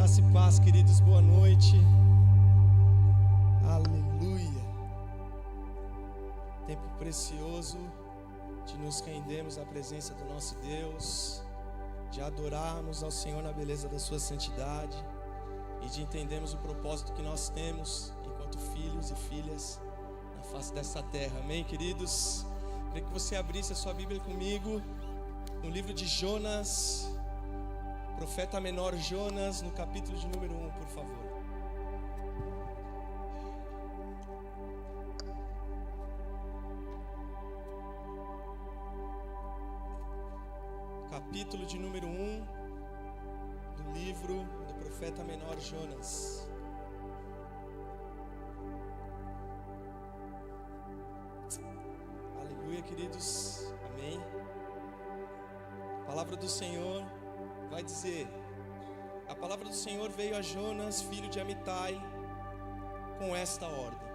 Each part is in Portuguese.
Graça e paz, queridos, boa noite. Aleluia. Tempo precioso de nos rendermos à presença do nosso Deus, de adorarmos ao Senhor na beleza da sua santidade e de entendermos o propósito que nós temos enquanto filhos e filhas na face dessa terra. Amém, queridos? Queria que você abrisse a sua Bíblia comigo no livro de Jonas, profeta menor Jonas, no capítulo de número 1, por favor. Capítulo de número 1 do livro do profeta menor Jonas. Aleluia, queridos. Amém. A palavra do Senhor vai dizer: a palavra do Senhor veio a Jonas, filho de Amitai, com esta ordem: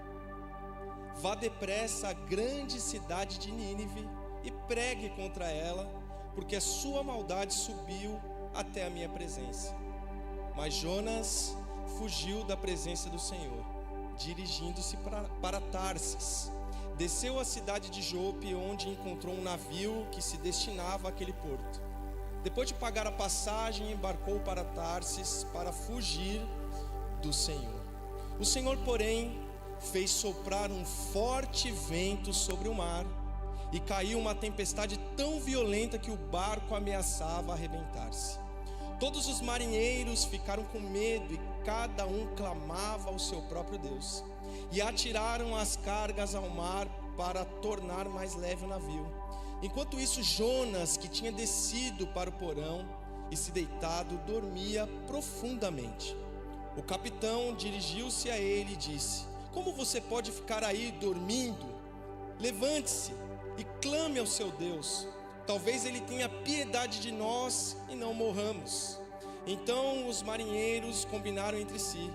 vá depressa à grande cidade de Nínive e pregue contra ela, porque a sua maldade subiu até a minha presença. Mas Jonas fugiu da presença do Senhor, dirigindo-se para Tarsis. Desceu à cidade de Jope, onde encontrou um navio que se destinava àquele porto. Depois de pagar a passagem, embarcou para Tarsis para fugir do Senhor. O Senhor, porém, fez soprar um forte vento sobre o mar, e caiu uma tempestade tão violenta que o barco ameaçava arrebentar-se. Todos os marinheiros ficaram com medo e cada um clamava ao seu próprio Deus. E atiraram as cargas ao mar para tornar mais leve o navio. Enquanto isso, Jonas, que tinha descido para o porão e se deitado, dormia profundamente. O capitão dirigiu-se a ele e disse: como você pode ficar aí dormindo? Levante-se e clame ao seu Deus. Talvez ele tenha piedade de nós e não morramos. Então os marinheiros combinaram entre si: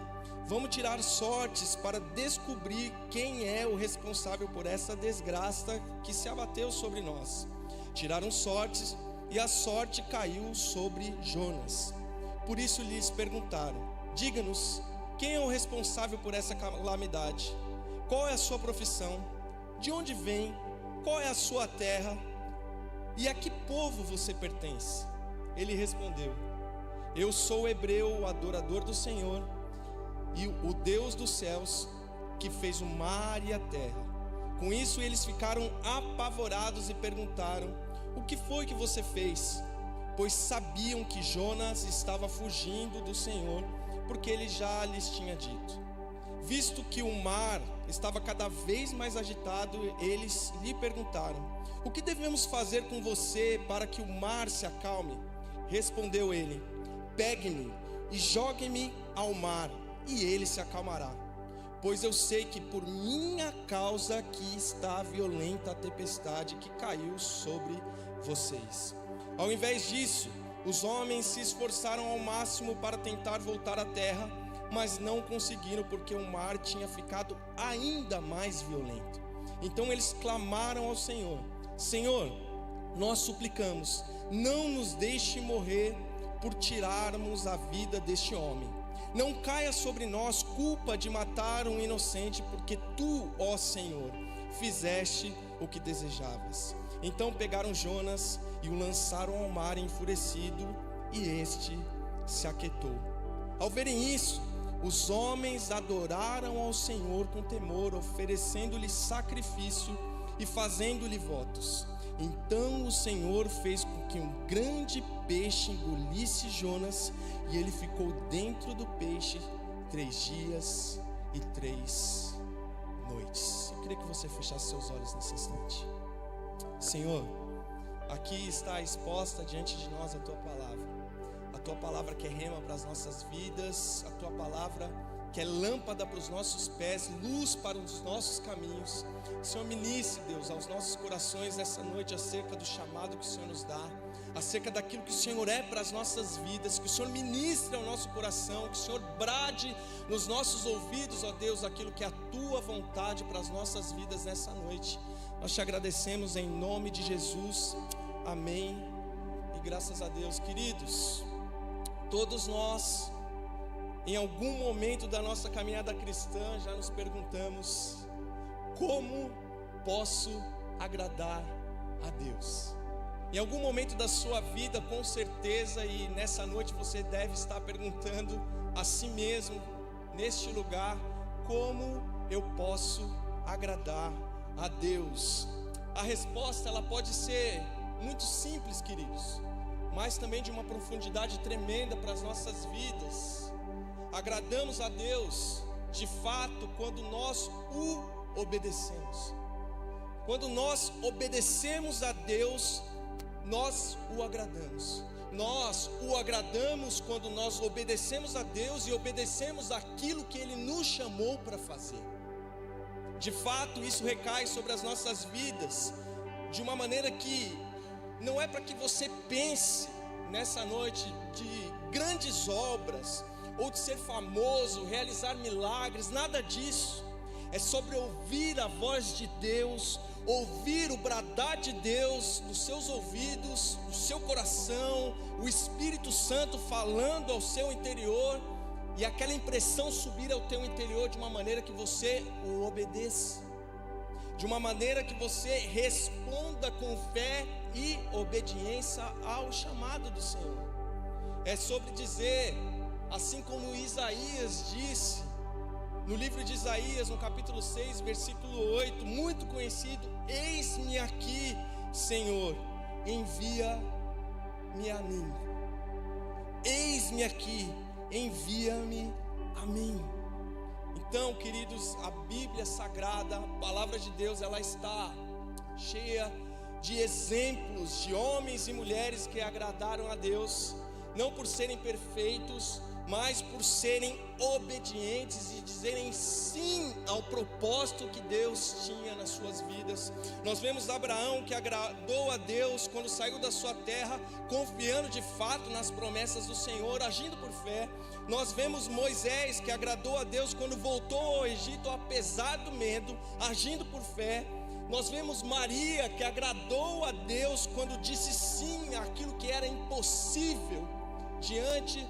vamos tirar sortes para descobrir quem é o responsável por essa desgraça que se abateu sobre nós. Tiraram sortes e a sorte caiu sobre Jonas. Por isso lhes perguntaram: diga-nos, quem é o responsável por essa calamidade? Qual é a sua profissão? De onde vem? Qual é a sua terra? E a que povo você pertence? Ele respondeu: eu sou hebreu, adorador do Senhor, e o Deus dos céus, que fez o mar e a terra. Com isso eles ficaram apavorados e perguntaram: o que foi que você fez? Pois sabiam que Jonas estava fugindo do Senhor, porque ele já lhes tinha dito. Visto que o mar estava cada vez mais agitado, eles lhe perguntaram: o que devemos fazer com você para que o mar se acalme? Respondeu ele: pegue-me e jogue-me ao mar, e ele se acalmará. Pois eu sei que por minha causa aqui está violenta a tempestade que caiu sobre vocês. Ao invés disso, os homens se esforçaram ao máximo para tentar voltar à terra, mas não conseguiram, porque o mar tinha ficado ainda mais violento. Então eles clamaram ao Senhor: Senhor, nós suplicamos, não nos deixe morrer por tirarmos a vida deste homem. Não caia sobre nós culpa de matar um inocente, porque tu, ó Senhor, fizeste o que desejavas. Então pegaram Jonas e o lançaram ao mar enfurecido, e este se aquietou. Ao verem isso, os homens adoraram ao Senhor com temor, oferecendo-lhe sacrifício e fazendo-lhe votos. Então o Senhor fez com que um grande peixe engolisse Jonas, e ele ficou dentro do peixe 3 dias e 3 noites. Eu queria que você fechasse seus olhos nesse instante. Senhor, aqui está exposta diante de nós a Tua palavra. A Tua palavra que é rema para as nossas vidas, a Tua palavra que é lâmpada para os nossos pés, luz para os nossos caminhos. Senhor, ministre, Deus, aos nossos corações essa noite acerca do chamado que o Senhor nos dá, acerca daquilo que o Senhor é para as nossas vidas, que o Senhor ministre ao nosso coração, que o Senhor brade nos nossos ouvidos, ó Deus, aquilo que é a Tua vontade para as nossas vidas nessa noite. Nós te agradecemos em nome de Jesus, amém e graças a Deus. Queridos, todos nós em algum momento da nossa caminhada cristã já nos perguntamos: como posso agradar a Deus? Em algum momento da sua vida, com certeza, e nessa noite você deve estar perguntando a si mesmo, neste lugar: como eu posso agradar a Deus? A resposta, ela pode ser muito simples, queridos, mas também de uma profundidade tremenda para as nossas vidas. Agradamos a Deus, de fato, quando nós o obedecemos. Quando nós obedecemos a Deus, nós o agradamos. Nós o agradamos quando nós obedecemos a Deus e obedecemos aquilo que Ele nos chamou para fazer. De fato, isso recai sobre as nossas vidas de uma maneira que não é para que você pense nessa noite de grandes obras ou de ser famoso, realizar milagres, nada disso. É sobre ouvir a voz de Deus, ouvir o bradar de Deus nos seus ouvidos, no seu coração, o Espírito Santo falando ao seu interior, e aquela impressão subir ao teu interior de uma maneira que você o obedeça, de uma maneira que você responda com fé e obediência ao chamado do Senhor. É sobre dizer, assim como Isaías disse, no livro de Isaías, no capítulo 6, versículo 8, muito conhecido: eis-me aqui, Senhor, envia-me a mim. Eis-me aqui, envia-me a mim. Então, queridos, a Bíblia Sagrada, a palavra de Deus, ela está cheia de exemplos de homens e mulheres que agradaram a Deus, não por serem perfeitos, mas por serem obedientes e dizerem sim ao propósito que Deus tinha nas suas vidas. Nós vemos Abraão, que agradou a Deus quando saiu da sua terra, confiando de fato nas promessas do Senhor, agindo por fé. Nós vemos Moisés, que agradou a Deus quando voltou ao Egito, apesar do medo, agindo por fé. Nós vemos Maria, que agradou a Deus quando disse sim àquilo que era impossível diante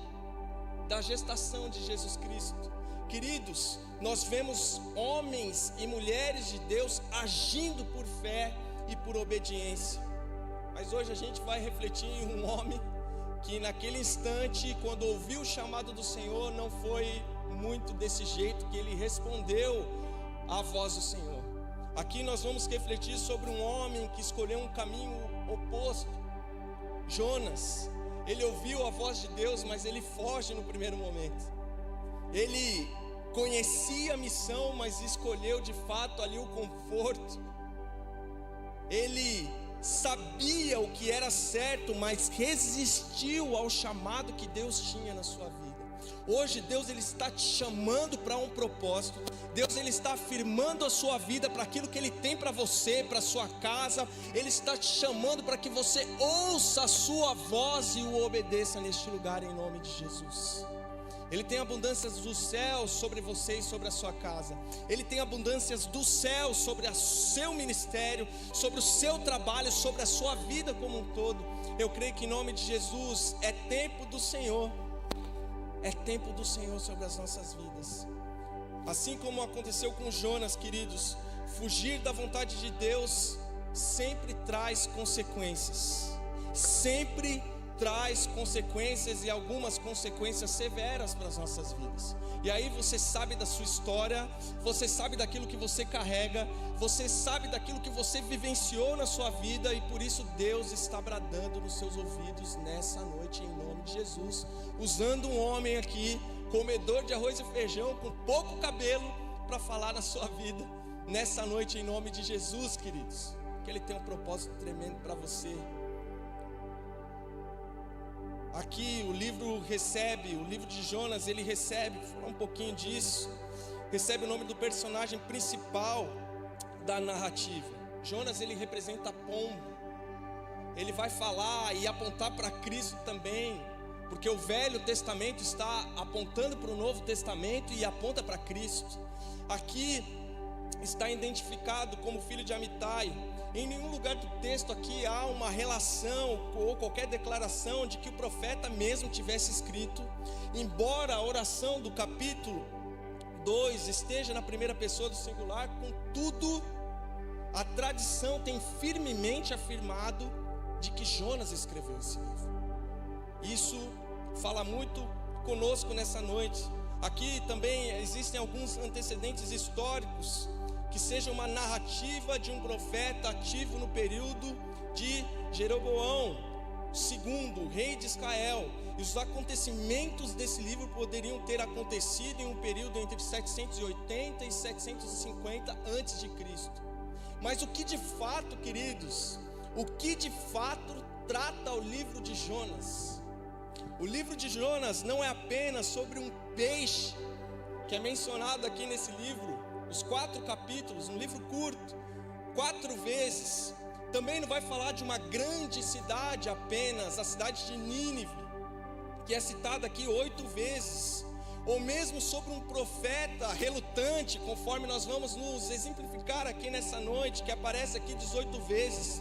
da gestação de Jesus Cristo. Queridos, nós vemos homens e mulheres de Deus agindo por fé e por obediência. Mas hoje a gente vai refletir em um homem que naquele instante, quando ouviu o chamado do Senhor, não foi muito desse jeito que ele respondeu à voz do Senhor. Aqui nós vamos refletir sobre um homem que escolheu um caminho oposto, Jonas. Ele ouviu a voz de Deus, mas ele foge no primeiro momento. Ele conhecia a missão, mas escolheu de fato ali o conforto. Ele sabia o que era certo, mas resistiu ao chamado que Deus tinha na sua vida. Hoje Deus, ele está te chamando para um propósito. Deus, ele está afirmando a sua vida para aquilo que ele tem para você, para a sua casa. Ele está te chamando para que você ouça a sua voz e o obedeça neste lugar, em nome de Jesus. Ele tem abundâncias dos céus sobre você e sobre a sua casa. Ele tem abundâncias dos céus sobre o seu ministério, sobre o seu trabalho, sobre a sua vida como um todo. Eu creio que em nome de Jesus é tempo do Senhor. É tempo do Senhor sobre as nossas vidas. Assim como aconteceu com Jonas, queridos, fugir da vontade de Deus sempre traz consequências. Sempre traz consequências, e algumas consequências severas para as nossas vidas. E aí você sabe da sua história, você sabe daquilo que você carrega, você sabe daquilo que você vivenciou na sua vida, e por isso Deus está bradando nos seus ouvidos nessa noite, em nome de Jesus, usando um homem aqui, comedor de arroz e feijão, com pouco cabelo, para falar na sua vida nessa noite, em nome de Jesus, queridos, que Ele tem um propósito tremendo para você. Aqui o livro de Jonas, ele recebe, vou falar um pouquinho disso, recebe o nome do personagem principal da narrativa. Jonas, ele representa pombo. Ele vai falar e apontar para Cristo também, porque o Velho Testamento está apontando para o Novo Testamento e aponta para Cristo. Aqui está identificado como filho de Amitai. Em nenhum lugar do texto aqui há uma relação ou qualquer declaração de que o profeta mesmo tivesse escrito, embora a oração do capítulo 2 esteja na primeira pessoa do singular. Contudo, a tradição tem firmemente afirmado de que Jonas escreveu esse livro. Isso fala muito conosco nessa noite. Aqui também existem alguns antecedentes históricos que seja uma narrativa de um profeta ativo no período de Jeroboão II, rei de Israel. E os acontecimentos desse livro poderiam ter acontecido em um período entre 780 e 750 a.C. Mas o que de fato, queridos, o que de fato trata o livro de Jonas? O livro de Jonas não é apenas sobre um peixe, que é mencionado aqui nesse livro, os 4 capítulos, um livro curto, 4 vezes. Também não vai falar de uma grande cidade apenas, a cidade de Nínive, que é citada aqui 8 vezes. Ou mesmo sobre um profeta relutante, conforme nós vamos nos exemplificar aqui nessa noite, que aparece aqui 18 vezes.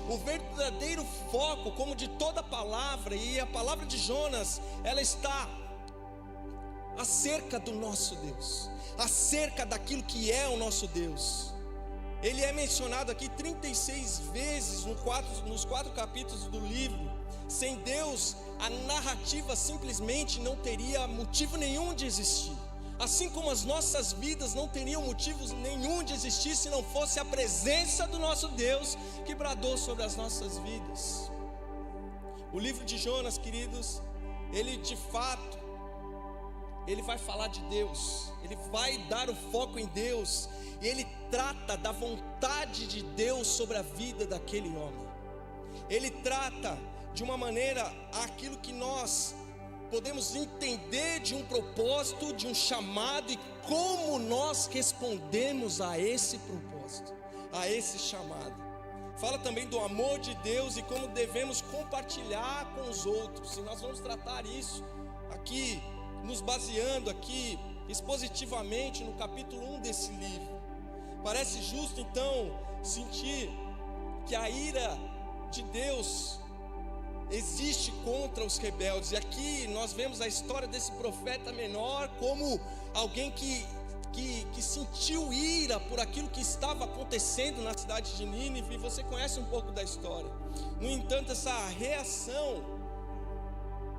O verdadeiro foco, como de toda a palavra, e a palavra de Jonas, ela está acerca do nosso Deus, acerca daquilo que é o nosso Deus. Ele é mencionado aqui 36 vezes nos 4 capítulos do livro. Sem Deus, a narrativa simplesmente não teria motivo nenhum de existir. Assim como as nossas vidas não teriam motivos nenhum de existir se não fosse a presença do nosso Deus que bradou sobre as nossas vidas. O livro de Jonas, queridos, ele de fato, ele vai falar de Deus, ele vai dar o foco em Deus, e ele trata da vontade de Deus sobre a vida daquele homem. Ele trata de uma maneira aquilo que nós podemos entender de um propósito, de um chamado, e como nós respondemos a esse propósito, a esse chamado. Fala também do amor de Deus e como devemos compartilhar com os outros. E nós vamos tratar isso aqui, nos baseando aqui expositivamente no capítulo 1 desse livro. Parece justo então sentir que a ira de Deus existe contra os rebeldes. E aqui nós vemos a história desse profeta menor como alguém que sentiu ira por aquilo que estava acontecendo na cidade de Nínive. E você conhece um pouco da história. No entanto, essa reação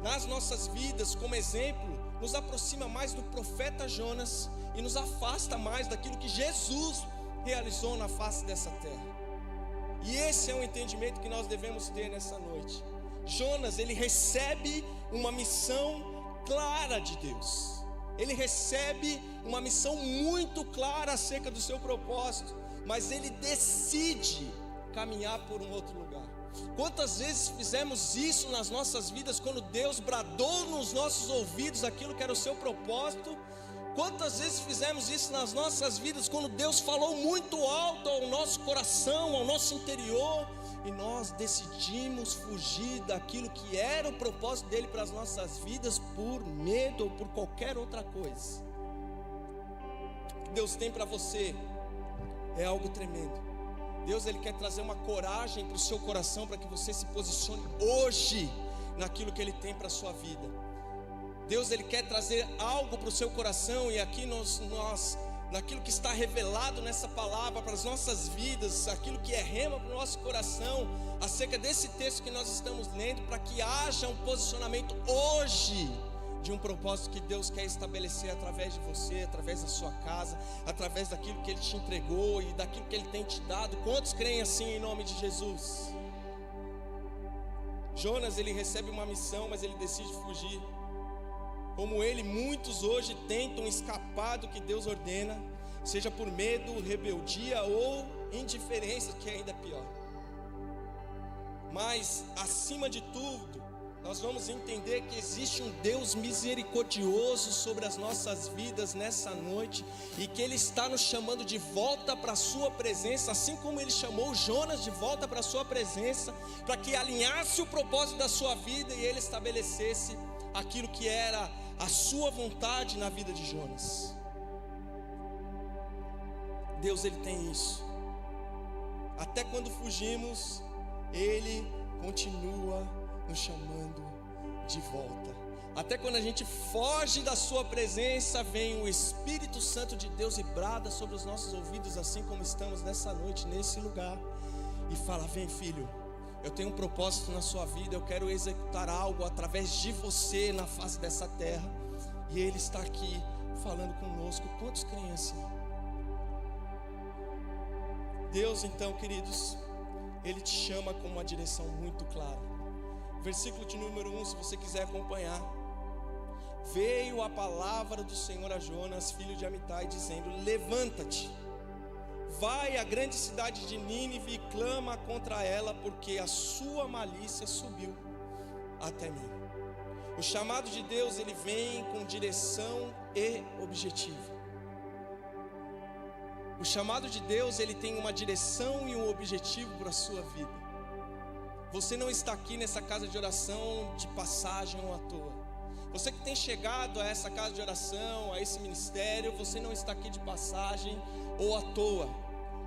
nas nossas vidas, como exemplo, nos aproxima mais do profeta Jonas e nos afasta mais daquilo que Jesus realizou na face dessa terra. E esse é o entendimento que nós devemos ter nessa noite. Jonas, ele recebe uma missão clara de Deus. Ele recebe uma missão muito clara acerca do seu propósito, mas ele decide caminhar por um outro lugar. Quantas vezes fizemos isso nas nossas vidas, quando Deus bradou nos nossos ouvidos aquilo que era o seu propósito? Quantas vezes fizemos isso nas nossas vidas, quando Deus falou muito alto ao nosso coração, ao nosso interior, e nós decidimos fugir daquilo que era o propósito dele para as nossas vidas, por medo ou por qualquer outra coisa? O que Deus tem para você é algo tremendo. Deus, ele quer trazer uma coragem para o seu coração, para que você se posicione hoje naquilo que ele tem para a sua vida. Deus, ele quer trazer algo para o seu coração, e aqui nós naquilo que está revelado nessa palavra para as nossas vidas, aquilo que é rema para o nosso coração, acerca desse texto que nós estamos lendo, para que haja um posicionamento hoje de um propósito que Deus quer estabelecer através de você, através da sua casa, através daquilo que ele te entregou e daquilo que ele tem te dado. Quantos creem assim em nome de Jesus? Jonas, ele recebe uma missão, mas ele decide fugir. Como ele, muitos hoje tentam escapar do que Deus ordena, seja por medo, rebeldia ou indiferença, que é ainda pior. Mas, acima de tudo, nós vamos entender que existe um Deus misericordioso sobre as nossas vidas nessa noite, e que Ele está nos chamando de volta para a sua presença, assim como Ele chamou Jonas de volta para a sua presença, para que alinhasse o propósito da sua vida e Ele estabelecesse aquilo que era a sua vontade na vida de Jonas. Deus, Ele tem isso. Até quando fugimos, Ele continua nos chamando de volta. Até quando a gente foge da sua presença, vem o Espírito Santo de Deus e brada sobre os nossos ouvidos, assim como estamos nessa noite, nesse lugar, e fala: vem, filho, eu tenho um propósito na sua vida, eu quero executar algo através de você na face dessa terra. E Ele está aqui falando conosco. Quantos creem assim? Deus, então, queridos, Ele te chama com uma direção muito clara. Versículo de número 1, se você quiser acompanhar. Veio a palavra do Senhor a Jonas, filho de Amitai, dizendo: levanta-te, vai à grande cidade de Nínive e clama contra ela, porque a sua malícia subiu até mim. O chamado de Deus, ele vem com direção e objetivo. O chamado de Deus, ele tem uma direção e um objetivo para a sua vida. Você não está aqui nessa casa de oração de passagem ou à toa. Você que tem chegado a essa casa de oração, a esse ministério, você não está aqui de passagem ou à toa.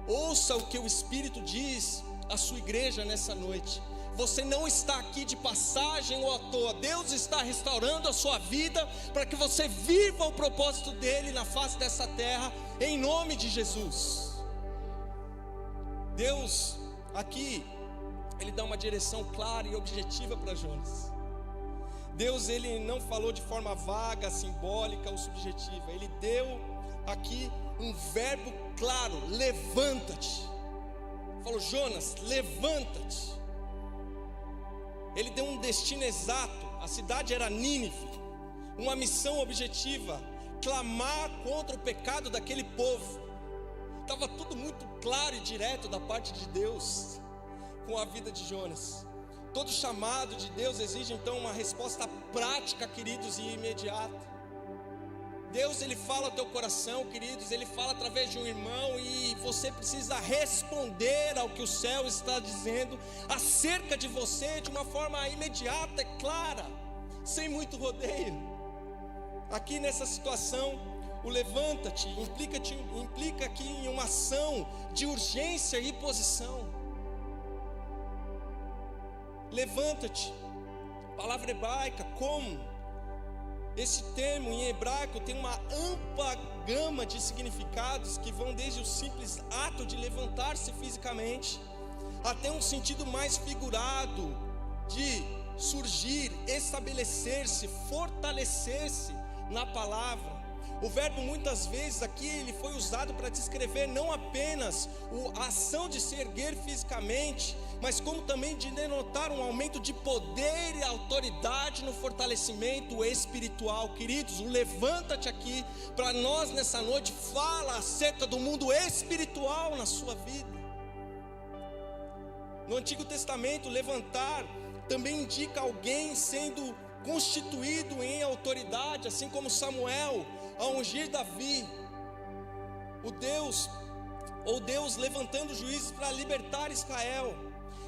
Ouça o que o Espírito diz à sua igreja nessa noite. Você não está aqui de passagem ou à toa. Deus está restaurando a sua vida para que você viva o propósito dele na face dessa terra, em nome de Jesus. Deus aqui, Ele dá uma direção clara e objetiva para Jonas. Deus, Ele não falou de forma vaga, simbólica ou subjetiva. Ele deu aqui um verbo claro: levanta-te. Falou: Jonas, levanta-te. Ele deu um destino exato. A cidade era Nínive. Uma missão objetiva: clamar contra o pecado daquele povo. Estava tudo muito claro e direto da parte de Deus com a vida de Jonas. Todo chamado de Deus exige então uma resposta prática, queridos, e imediata. Deus, Ele fala ao teu coração, queridos, Ele fala através de um irmão, e você precisa responder ao que o céu está dizendo acerca de você de uma forma imediata, clara, sem muito rodeio. Aqui nessa situação, o levanta-te implica aqui em uma ação de urgência e posição. Levanta-te, palavra hebraica, como? Esse termo em hebraico tem uma ampla gama de significados que vão desde o simples ato de levantar-se fisicamente até um sentido mais figurado de surgir, estabelecer-se, fortalecer-se na palavra. O verbo muitas vezes aqui ele foi usado para descrever não apenas a ação de se erguer fisicamente, mas como também de denotar um aumento de poder e autoridade no fortalecimento espiritual. Queridos, o levanta-te aqui para nós nessa noite fala acerca do mundo espiritual na sua vida. No Antigo Testamento, levantar também indica alguém sendo constituído em autoridade, assim como Samuel a ungir Davi, Deus levantando juízes para libertar Israel.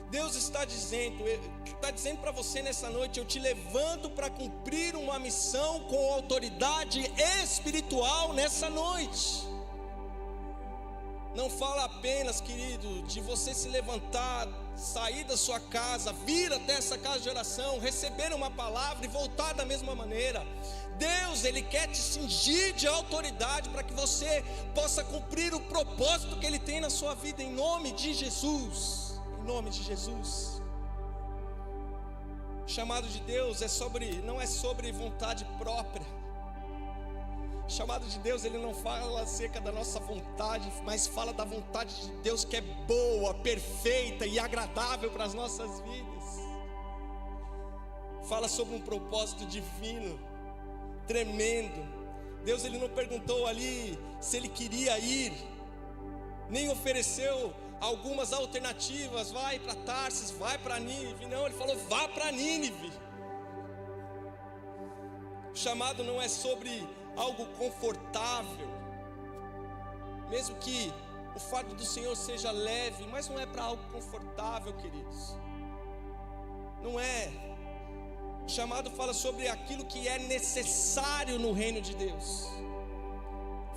Deus está dizendo para você nessa noite: eu te levanto para cumprir uma missão com autoridade espiritual nessa noite. Não fala apenas, querido, de você se levantar, sair da sua casa, vir até essa casa de oração, receber uma palavra e voltar da mesma maneira. Deus, Ele quer te cingir de autoridade para que você possa cumprir o propósito que Ele tem na sua vida, em nome de Jesus. Em nome de Jesus. O chamado de Deus não é sobre vontade própria. O chamado de Deus, Ele não fala acerca da nossa vontade, mas fala da vontade de Deus, que é boa, perfeita e agradável para as nossas vidas. Fala sobre um propósito divino, tremendo. Deus, Ele não perguntou ali se Ele queria ir, nem ofereceu algumas alternativas: vai para Tarsis, vai para Nínive. Não, Ele falou: vá para Nínive. O chamado não é sobre algo confortável, mesmo que o fardo do Senhor seja leve, mas não é para algo confortável, queridos. Não é. O chamado fala sobre aquilo que é necessário no reino de Deus.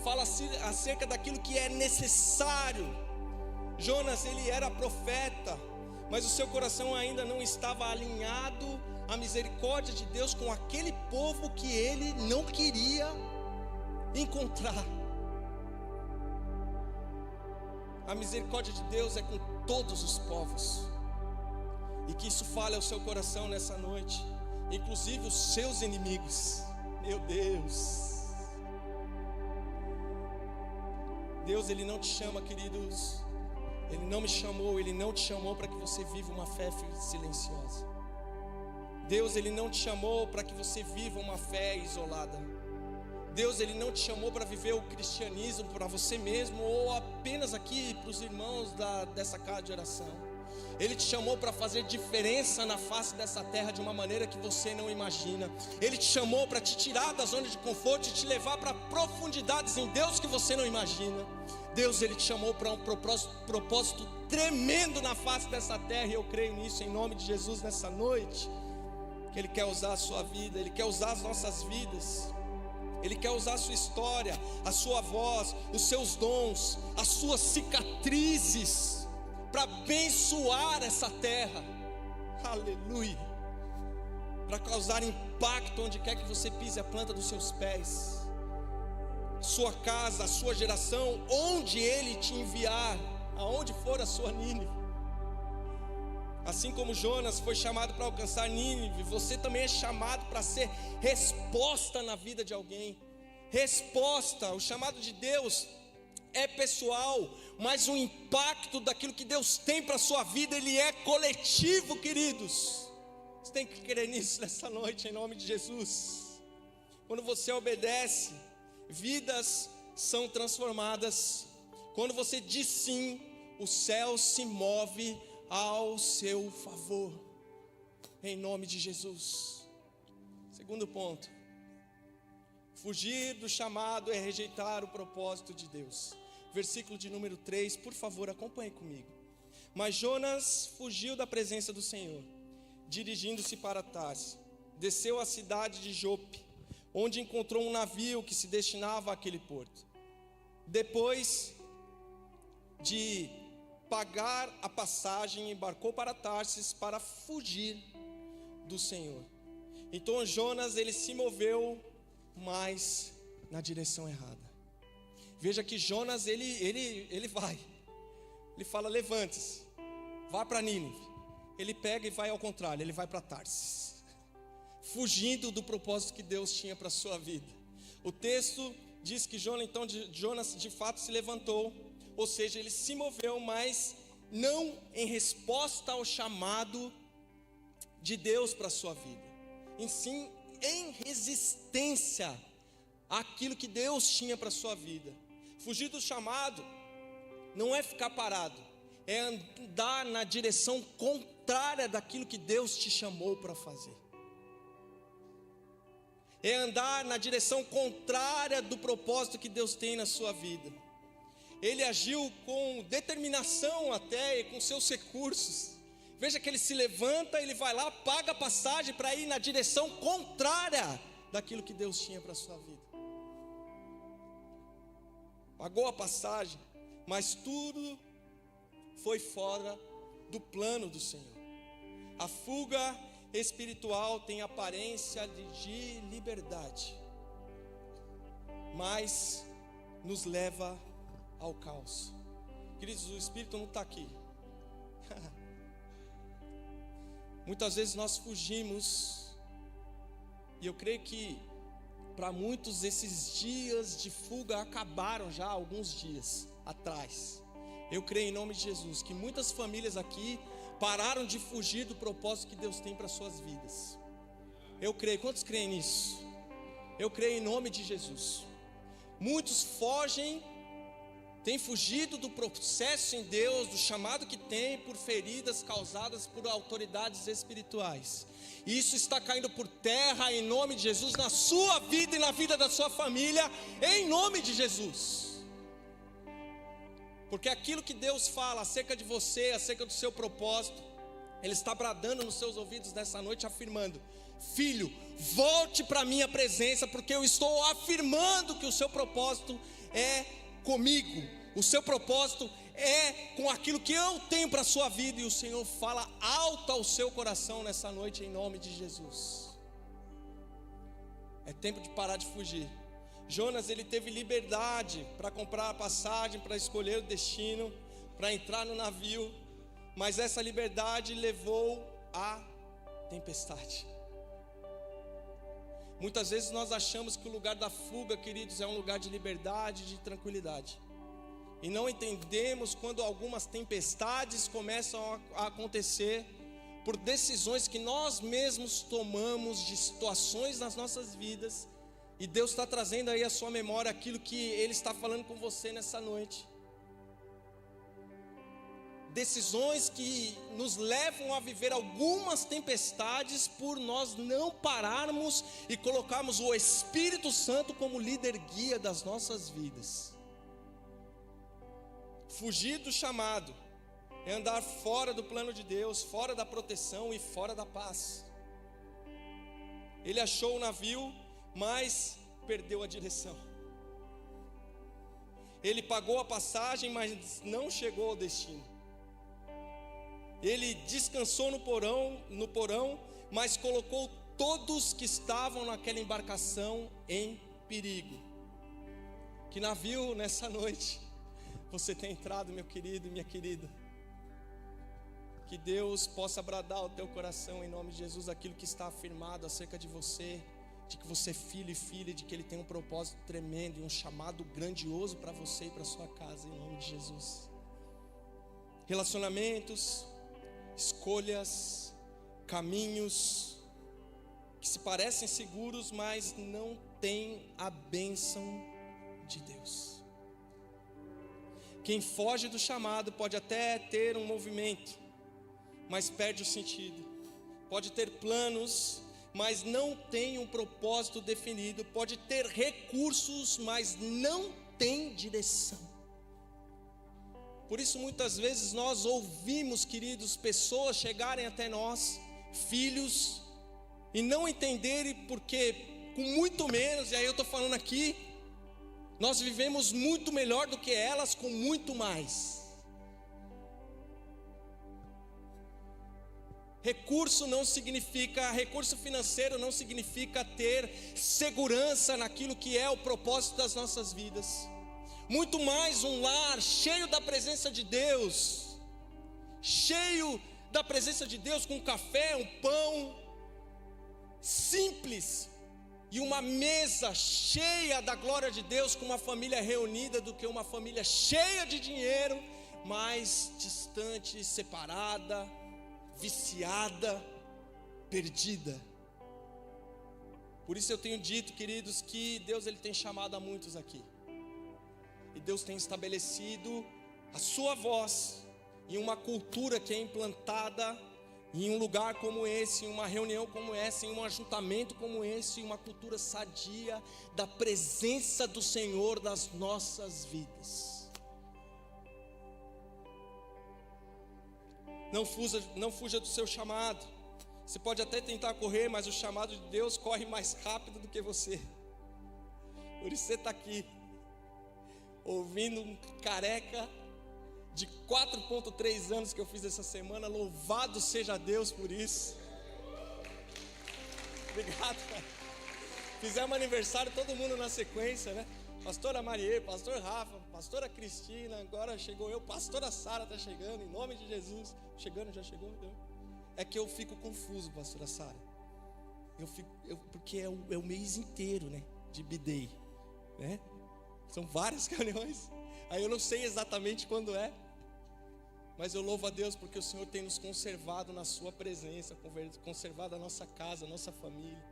fala acerca daquilo que é necessário. Jonas, ele era profeta, mas o seu coração ainda não estava alinhado à misericórdia de Deus com aquele povo que ele não queria encontrar. A misericórdia de Deus é com todos os povos, e que isso fale ao seu coração nessa noite, inclusive os seus inimigos. Meu Deus, Deus, Ele não te chama, queridos, Ele não me chamou, Ele não te chamou para que você viva uma fé silenciosa. Deus, Ele não te chamou para que você viva uma fé isolada. Deus, Ele não te chamou para viver o cristianismo para você mesmo, ou apenas aqui para os irmãos dessa casa de oração. Ele te chamou para fazer diferença na face dessa terra de uma maneira que você não imagina. Ele te chamou para te tirar da zona de conforto e te levar para profundidades em Deus que você não imagina. Deus, Ele te chamou para um propósito tremendo na face dessa terra, e eu creio nisso em nome de Jesus nessa noite. Que Ele quer usar a sua vida, Ele quer usar as nossas vidas. Ele quer usar a sua história, a sua voz, os seus dons, as suas cicatrizes, para abençoar essa terra. Aleluia. Para causar impacto onde quer que você pise a planta dos seus pés. Sua casa, a sua geração, onde Ele te enviar, aonde for a sua Nínive. Assim como Jonas foi chamado para alcançar Nínive, você também é chamado para ser resposta na vida de alguém. Resposta, o chamado de Deus é pessoal, mas o impacto daquilo que Deus tem para a sua vida, ele é coletivo, queridos. Você tem que crer nisso nessa noite, em nome de Jesus. Quando você obedece, vidas são transformadas. Quando você diz sim, o céu se move ao seu favor, em nome de Jesus. Segundo ponto: fugir do chamado é rejeitar o propósito de Deus. Versículo de número 3, por favor, acompanhe comigo. Mas Jonas fugiu da presença do Senhor, dirigindo-se para Tarsis. Desceu à cidade de Jope, onde encontrou um navio que se destinava àquele porto. Depois de pagar a passagem, embarcou para Tarsis para fugir do Senhor. Então Jonas, ele se moveu, mas na direção errada. Veja que Jonas, ele vai. Ele fala: levante-se, vá para Nínive. Ele pega e vai ao contrário, ele vai para Tarsis, fugindo do propósito que Deus tinha para a sua vida. O texto diz que Jonas de fato se levantou, ou seja, ele se moveu, mas não em resposta ao chamado de Deus para a sua vida, e sim em resistência àquilo que Deus tinha para a sua vida. Fugir do chamado não é ficar parado, é andar na direção contrária daquilo que Deus te chamou para fazer. É andar na direção contrária do propósito que Deus tem na sua vida. Ele agiu com determinação até, e com seus recursos. Veja que ele se levanta, ele vai lá, paga a passagem para ir na direção contrária daquilo que Deus tinha para a sua vida. Pagou a passagem, mas tudo foi fora do plano do Senhor. A fuga espiritual tem aparência de liberdade, mas nos leva ao caos. Queridos, o Espírito não está aqui. Muitas vezes nós fugimos, e eu creio que para muitos esses dias de fuga acabaram já há alguns dias atrás. Eu creio em nome de Jesus que muitas famílias aqui pararam de fugir do propósito que Deus tem para suas vidas. Eu creio. Quantos creem nisso? Eu creio em nome de Jesus. Muitos fogem, têm fugido do processo em Deus, do chamado que tem, por feridas causadas por autoridades espirituais. E isso está caindo por terra em nome de Jesus, na sua vida e na vida da sua família, em nome de Jesus. Porque aquilo que Deus fala acerca de você, acerca do seu propósito, Ele está bradando nos seus ouvidos nessa noite, afirmando: filho, volte para a minha presença, porque eu estou afirmando que o seu propósito é comigo, o seu propósito é com aquilo que eu tenho para a sua vida. E o Senhor fala alto ao seu coração nessa noite, em nome de Jesus. É tempo de parar de fugir. Jonas, ele teve liberdade para comprar a passagem, para escolher o destino, para entrar no navio, mas essa liberdade levou à tempestade. Muitas vezes nós achamos que o lugar da fuga, queridos, é um lugar de liberdade, de tranquilidade, e não entendemos quando algumas tempestades começam a acontecer por decisões que nós mesmos tomamos, de situações nas nossas vidas, e Deus está trazendo aí à sua memória aquilo que Ele está falando com você nessa noite. Decisões que nos levam a viver algumas tempestades por nós não pararmos e colocarmos o Espírito Santo como líder guia das nossas vidas. Fugir do chamado é andar fora do plano de Deus, fora da proteção e fora da paz. Ele achou o navio, mas perdeu a direção. Ele pagou a passagem, mas não chegou ao destino. Ele descansou no porão, mas colocou todos que estavam naquela embarcação em perigo. Que navio nessa noite você tem entrado, meu querido e minha querida? Que Deus possa bradar ao teu coração, em nome de Jesus, aquilo que está afirmado acerca de você, de que você é filho e filha, de que Ele tem um propósito tremendo e um chamado grandioso para você e para sua casa, em nome de Jesus. Relacionamentos, escolhas, caminhos que se parecem seguros, mas não têm a bênção de Deus. Quem foge do chamado pode até ter um movimento, mas perde o sentido. Pode ter planos, mas não tem um propósito definido. Pode ter recursos, mas não tem direção. Por isso muitas vezes nós ouvimos, queridos, pessoas chegarem até nós, filhos, e não entenderem porque com muito menos, e aí eu estou falando aqui, nós vivemos muito melhor do que elas com muito mais. Recurso financeiro não significa ter segurança naquilo que é o propósito das nossas vidas. Muito mais um lar cheio da presença de Deus, com café, um pão simples e uma mesa cheia da glória de Deus, com uma família reunida, do que uma família cheia de dinheiro, mas distante, separada, viciada, perdida. Por isso eu tenho dito, queridos, que Deus ele tem chamado a muitos aqui. E Deus tem estabelecido a sua voz em uma cultura que é implantada em um lugar como esse, em uma reunião como essa, em um ajuntamento como esse, em uma cultura sadia da presença do Senhor nas nossas vidas. Não fuja do seu chamado. Você pode até tentar correr, mas o chamado de Deus corre mais rápido do que você. Por isso você está aqui, ouvindo um careca de 4,3 anos que eu fiz essa semana. Louvado seja Deus por isso. Obrigado. Fizemos aniversário todo mundo na sequência, né? Pastora Marie, pastor Rafa, pastora Cristina, agora chegou eu, pastora Sara está chegando, em nome de Jesus. Chegando, já chegou? É que eu fico confuso, pastora Sara. Porque é o mês inteiro, né? De B-Day, né? São várias reuniões. Aí eu não sei exatamente quando é, mas eu louvo a Deus porque o Senhor tem nos conservado na sua presença, conservado a nossa casa, a nossa família,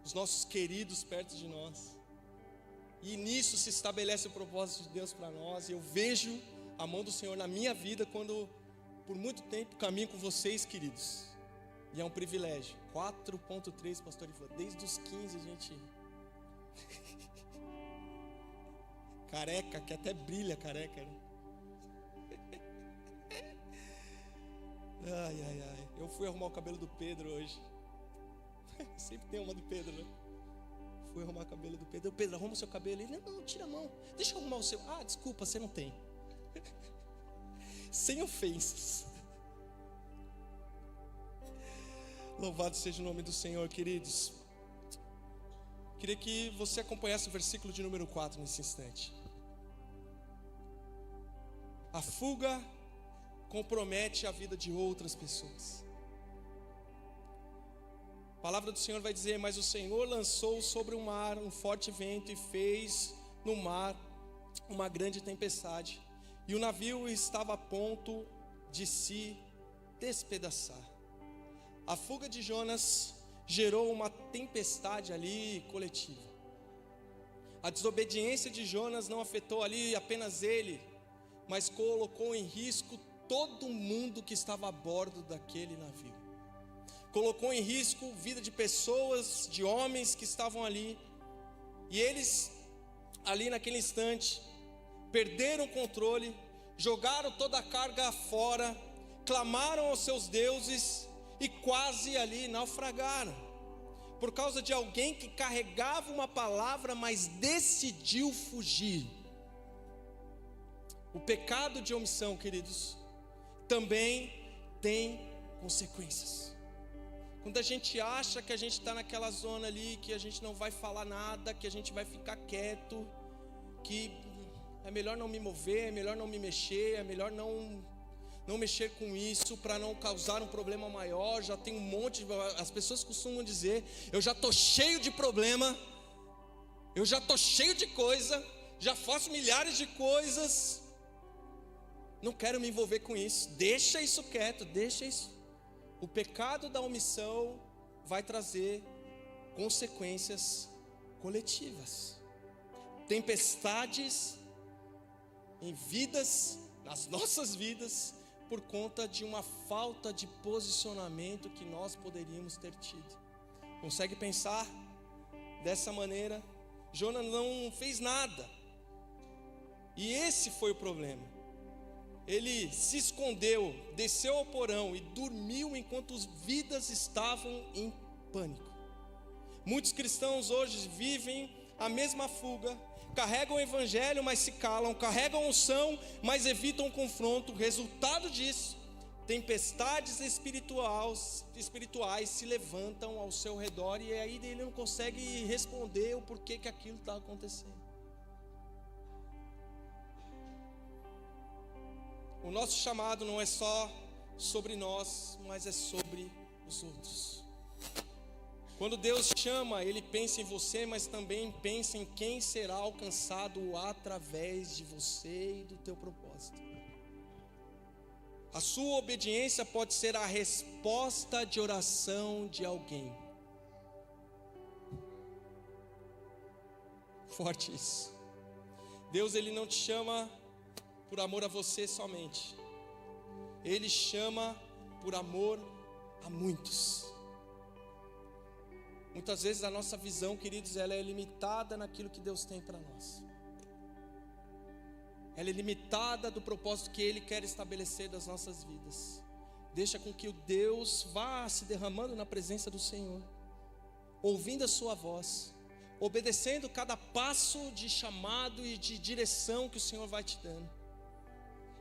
os nossos queridos perto de nós. E nisso se estabelece o propósito de Deus para nós. E eu vejo a mão do Senhor na minha vida quando por muito tempo caminho com vocês, queridos. E é um privilégio. 4,3, pastor Ivan, desde os 15 a gente... Careca, que até brilha careca, né? Ai. Eu fui arrumar o cabelo do Pedro hoje. Sempre tem uma do Pedro, né? Fui arrumar o cabelo do Pedro. Pedro, arruma o seu cabelo. Ele, não, tira a mão. Deixa eu arrumar o seu. Ah, desculpa, você não tem. Sem ofensas. Louvado seja o nome do Senhor, queridos. Queria que você acompanhasse o versículo de número 4 nesse instante. A fuga compromete a vida de outras pessoas. A palavra do Senhor vai dizer: mas o Senhor lançou sobre o mar um forte vento e fez no mar uma grande tempestade, e o navio estava a ponto de se despedaçar. A fuga de Jonas gerou uma tempestade ali coletiva. A desobediência de Jonas não afetou ali apenas ele, mas colocou em risco todo mundo que estava a bordo daquele navio. Colocou em risco a vida de pessoas, de homens que estavam ali. E eles, ali naquele instante, perderam o controle, jogaram toda a carga fora, clamaram aos seus deuses e quase ali naufragaram. Por causa de alguém que carregava uma palavra, mas decidiu fugir. O pecado de omissão, queridos, também tem consequências. Quando a gente acha que a gente está naquela zona ali, que a gente não vai falar nada, que a gente vai ficar quieto, que é melhor não me mover, é melhor não me mexer, é melhor não mexer com isso para não causar um problema maior. Já tem um monte, as pessoas costumam dizer: eu já estou cheio de problema, eu já estou cheio de coisa, já faço milhares de coisas, não quero me envolver com isso. Deixa isso quieto, deixa isso. O pecado da omissão vai trazer consequências coletivas, tempestades em vidas, nas nossas vidas, por conta de uma falta de posicionamento que nós poderíamos ter tido. Consegue pensar dessa maneira? Jonas não fez nada, e esse foi o problema. Ele se escondeu, desceu ao porão e dormiu enquanto as vidas estavam em pânico. Muitos cristãos hoje vivem a mesma fuga, carregam o evangelho, mas se calam, carregam unção, mas evitam o confronto. O resultado disso, tempestades espirituais se levantam ao seu redor, e aí ele não consegue responder o porquê que aquilo está acontecendo. O nosso chamado não é só sobre nós, mas é sobre os outros. Quando Deus chama, Ele pensa em você, mas também pensa em quem será alcançado através de você e do teu propósito. A sua obediência pode ser a resposta de oração de alguém. Forte isso. Deus, Ele não te chama por amor a você somente. Ele chama por amor a muitos. Muitas vezes a nossa visão, queridos, ela é limitada naquilo que Deus tem para nós. Ela é limitada do propósito que Ele quer estabelecer das nossas vidas. Deixa com que o Deus vá se derramando na presença do Senhor, ouvindo a sua voz, obedecendo cada passo de chamado e de direção que o Senhor vai te dando.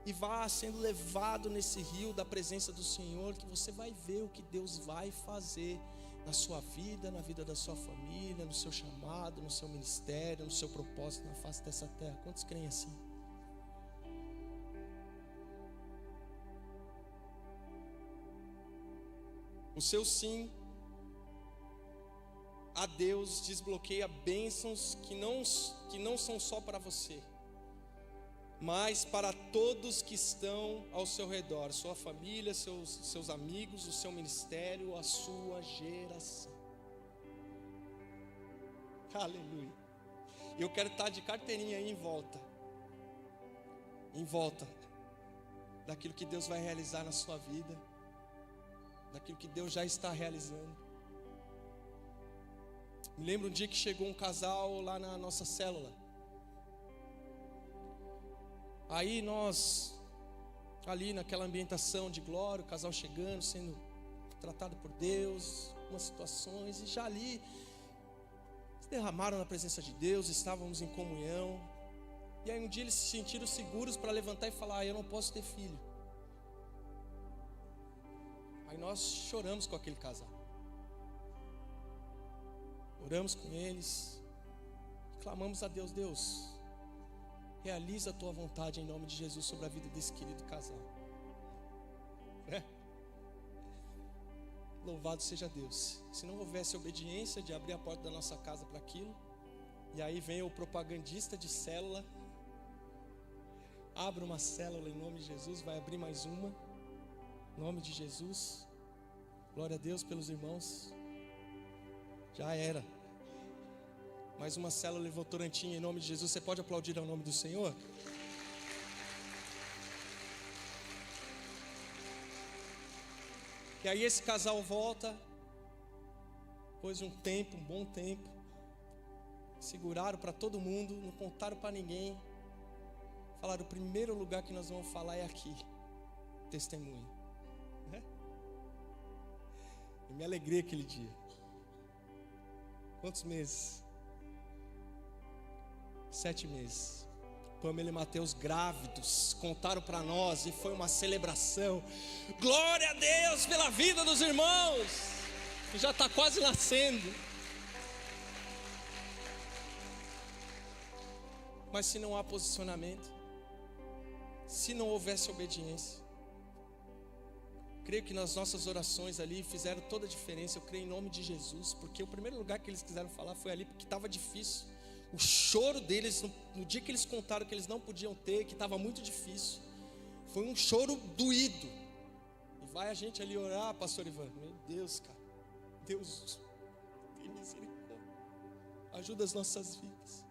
E vá sendo levado nesse rio da presença do Senhor, que você vai ver o que Deus vai fazer na sua vida, na vida da sua família, no seu chamado, no seu ministério, no seu propósito na face dessa terra. Quantos creem assim? O seu sim a Deus desbloqueia bênçãos que não são só para você, mas para todos que estão ao seu redor, sua família, seus amigos, o seu ministério, a sua geração. Aleluia. Eu quero estar de carteirinha aí em volta daquilo que Deus vai realizar na sua vida, daquilo que Deus já está realizando. Me lembro um dia que chegou um casal lá na nossa célula. Aí nós, ali naquela ambientação de glória, o casal chegando, sendo tratado por Deus, algumas situações, e já ali se derramaram na presença de Deus, estávamos em comunhão. E aí um dia eles se sentiram seguros para levantar e falar: eu não posso ter filho. Aí nós choramos com aquele casal, oramos com eles, clamamos a Deus: Deus, realiza a tua vontade em nome de Jesus sobre a vida desse querido casal. Louvado seja Deus. Se não houvesse obediência de abrir a porta da nossa casa para aquilo, e aí vem o propagandista de célula, abre uma célula em nome de Jesus, vai abrir mais uma, em nome de Jesus, glória a Deus pelos irmãos, já era, mais uma célula em Votorantim em nome de Jesus. Você pode aplaudir ao nome do Senhor? E aí esse casal volta, depois de um tempo, um bom tempo, seguraram para todo mundo, não contaram para ninguém, falaram: o primeiro lugar que nós vamos falar é aqui, testemunho. Eu me alegrei aquele dia. Quantos meses? 7 meses. Pamela e Mateus grávidos, contaram para nós e foi uma celebração. Glória a Deus pela vida dos irmãos, que já está quase nascendo. Mas se não há posicionamento, se não houvesse obediência, creio que nas nossas orações ali fizeram toda a diferença. Eu creio em nome de Jesus, porque o primeiro lugar que eles quiseram falar foi ali, porque estava difícil. O choro deles, no dia que eles contaram que eles não podiam ter, que estava muito difícil, foi um choro doído. E vai a gente ali orar, pastor Ivan, meu Deus, cara, Deus, tem misericórdia, ajuda as nossas vidas.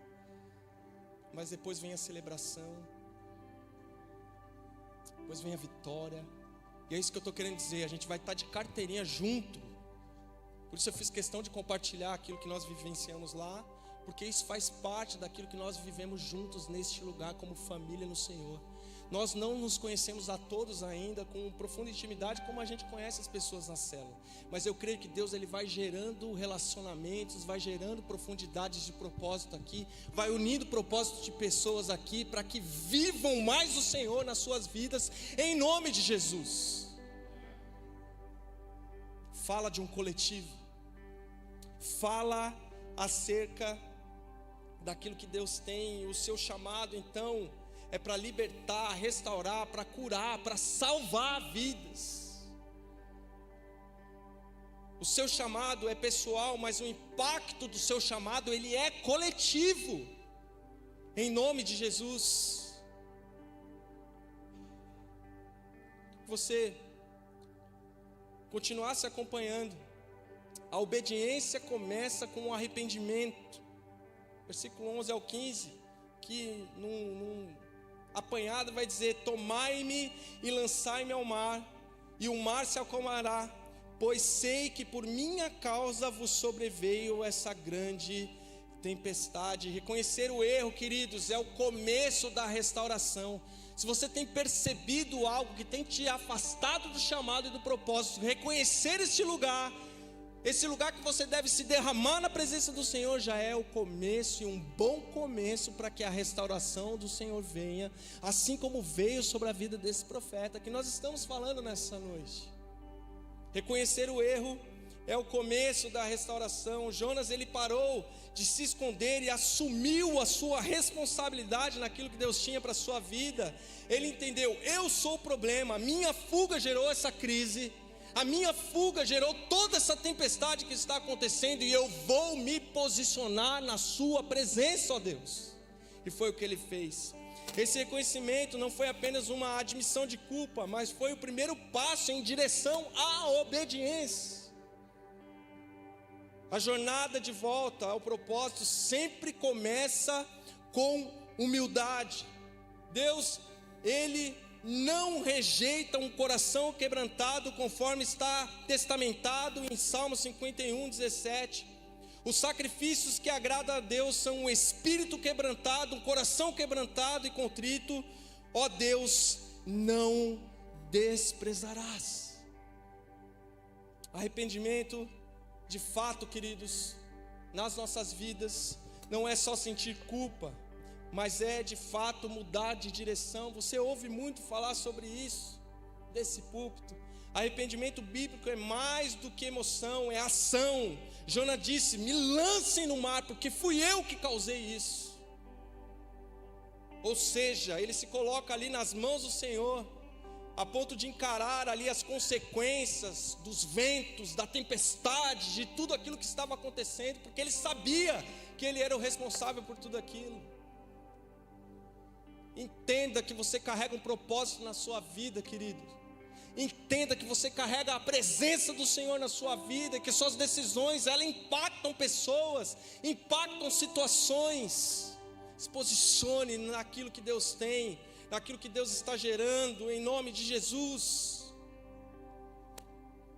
Mas depois vem a celebração, depois vem a vitória, e é isso que eu estou querendo dizer, a gente vai estar de carteirinha junto. Por isso eu fiz questão de compartilhar aquilo que nós vivenciamos lá, porque isso faz parte daquilo que nós vivemos juntos neste lugar como família no Senhor. Nós não nos conhecemos a todos ainda com profunda intimidade como a gente conhece as pessoas na célula, mas eu creio que Deus ele vai gerando relacionamentos, vai gerando profundidades de propósito aqui, vai unindo propósitos de pessoas aqui para que vivam mais o Senhor nas suas vidas, em nome de Jesus. Fala de um coletivo, fala acerca daquilo que Deus tem. O seu chamado então é para libertar, restaurar, para curar, para salvar vidas. O seu chamado é pessoal, mas o impacto do seu chamado ele é coletivo, em nome de Jesus. Você continuasse acompanhando. A obediência começa com o arrependimento. Versículo 11 ao 15, que num apanhado vai dizer: tomai-me e lançai-me ao mar, e o mar se acalmará, pois sei que por minha causa vos sobreveio essa grande tempestade. Reconhecer o erro, queridos, é o começo da restauração. Se você tem percebido algo que tem te afastado do chamado e do propósito, reconhecer este lugar, esse lugar que você deve se derramar na presença do Senhor, já é o começo, e um bom começo para que a restauração do Senhor venha, assim como veio sobre a vida desse profeta que nós estamos falando nessa noite. Reconhecer o erro é o começo da restauração. Jonas ele parou de se esconder e assumiu a sua responsabilidade naquilo que Deus tinha para a sua vida. Ele entendeu: eu sou o problema, a minha fuga gerou essa crise, a minha fuga gerou toda essa tempestade que está acontecendo, e eu vou me posicionar na sua presença, ó Deus. E foi o que ele fez. Esse reconhecimento não foi apenas uma admissão de culpa, mas foi o primeiro passo em direção à obediência. A jornada de volta ao propósito sempre começa com humildade. Deus, Ele não rejeita um coração quebrantado, conforme está testamentado em Salmo 51, 17. Os sacrifícios que agradam a Deus são um espírito quebrantado, um coração quebrantado e contrito. Ó Deus, não desprezarás. Arrependimento de fato, queridos, nas nossas vidas, não é só sentir culpa, mas é de fato mudar de direção. Você ouve muito falar sobre isso, desse púlpito. Arrependimento bíblico é mais do que emoção, é ação. Jonas disse: me lancem no mar, porque fui eu que causei isso. Ou seja, ele se coloca ali nas mãos do Senhor, a ponto de encarar ali as consequências dos ventos, da tempestade, de tudo aquilo que estava acontecendo, porque ele sabia que ele era o responsável por tudo aquilo. Entenda que você carrega um propósito na sua vida, querido. Entenda que você carrega a presença do Senhor na sua vida, que suas decisões, elas impactam pessoas, impactam situações. Se posicione naquilo que Deus tem, naquilo que Deus está gerando, em nome de Jesus.